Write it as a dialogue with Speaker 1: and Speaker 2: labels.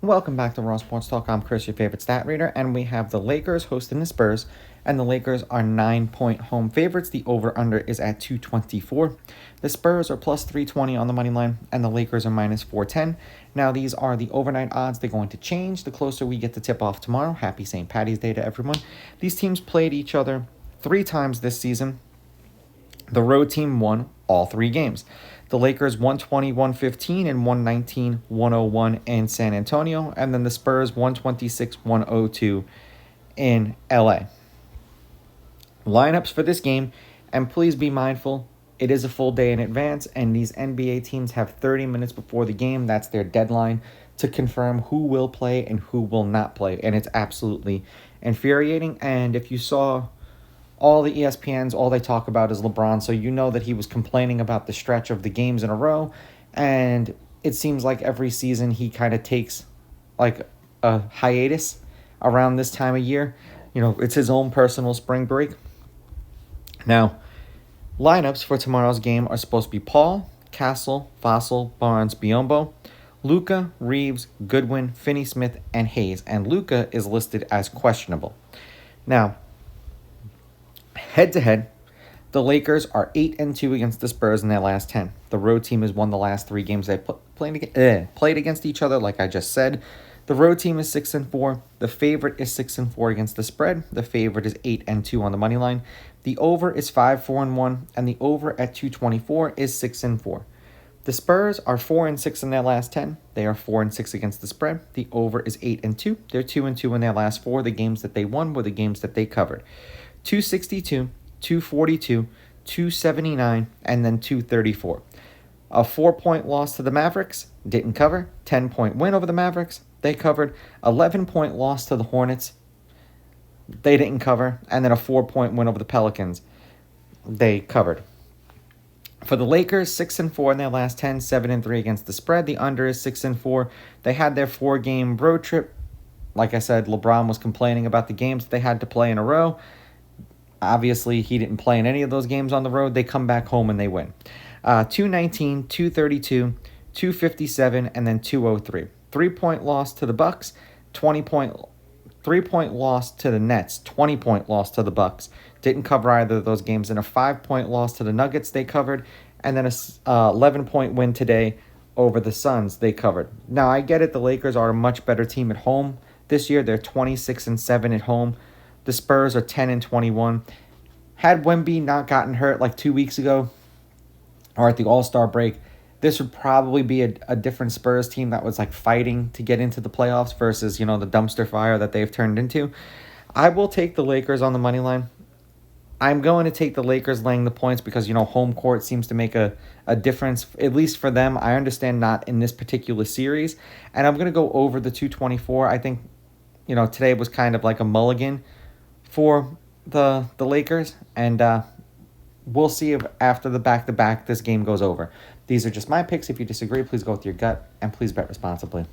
Speaker 1: Welcome back to Raw Sports Talk. I'm Chris, your favorite stat reader, and we have the Lakers hosting the Spurs, and the Lakers are 9-point home favorites. The over-under is at 224. The Spurs are plus 320 on the money line, and the Lakers are minus 410. Now, these are the overnight odds. They're going to change the closer we get to tip-off tomorrow. Happy St. Paddy's Day to everyone. These teams played each other 3 times this season. The road team won all 3 games. The Lakers 120-115 and 119-101 in San Antonio, and then the Spurs 126-102 in LA. Lineups for this game, and please be mindful, it is a full day in advance, and these NBA teams have 30 minutes before the game. That's their deadline to confirm who will play and who will not play, and it's absolutely infuriating. And if you saw all the ESPNs, all they talk about is LeBron, so you know that he was complaining about the stretch of the games in a row, and it seems like every season he kind of takes like a hiatus around this time of year. You know, it's his own personal spring break. Now, lineups for tomorrow's game are supposed to be Paul, Castle, Fossil, Barnes, Biyombo, Luka, Reeves, Goodwin, Finney-Smith, and Hayes, and Luka is listed as questionable. Now, head-to-head, the Lakers are 8-2 against the Spurs in their last 10. The road team has won the last 3 games they played against each other, like I just said. The road team is 6-4. The favorite is 6-4 against the spread. The favorite is 8-2 on the money line. The over is 5-4-1, and the over at 224 is 6-4. The Spurs are 4-6 in their last 10. They are 4-6 against the spread. The over is 8-2. They're 2-2 in their last 4. The games that they won were the games that they covered. 262, 242, 279, and then 234. A 4-point loss to the Mavericks, didn't cover. 10-point win over the Mavericks, they covered. 11-point loss to the Hornets, they didn't cover. And then a 4-point win over the Pelicans, they covered. For the Lakers, 6-4 in their last 10, 7-3 against the spread. The under is 6-4. They had their 4-game road trip. Like I said, LeBron was complaining about the games they had to play in a row. Obviously, he didn't play in any of those games on the road. They come back home and they win. 219, 232, 257, and then 203. 3-point loss to the Bucks, 3-point loss to the Nets, 20-point loss to the Bucks. Didn't cover either of those games. And a 5-point loss to the Nuggets, they covered. And then a 11-point win today over the Suns, they covered. Now, I get it. The Lakers are a much better team at home this year. They're 26-7 at home. The Spurs are 10-21. Had Wemby not gotten hurt like 2 weeks ago or at the All-Star break, this would probably be a different Spurs team that was like fighting to get into the playoffs versus, you know, the dumpster fire that they've turned into. I will take the Lakers on the money line. I'm going to take the Lakers laying the points because, you know, home court seems to make a difference, at least for them. I understand not in this particular series. And I'm going to go over the 224. I think, you know, today was kind of like a mulligan for the Lakers, and we'll see if after the back-to-back this game goes over. These are just my picks. If you disagree, please go with your gut, and please bet responsibly.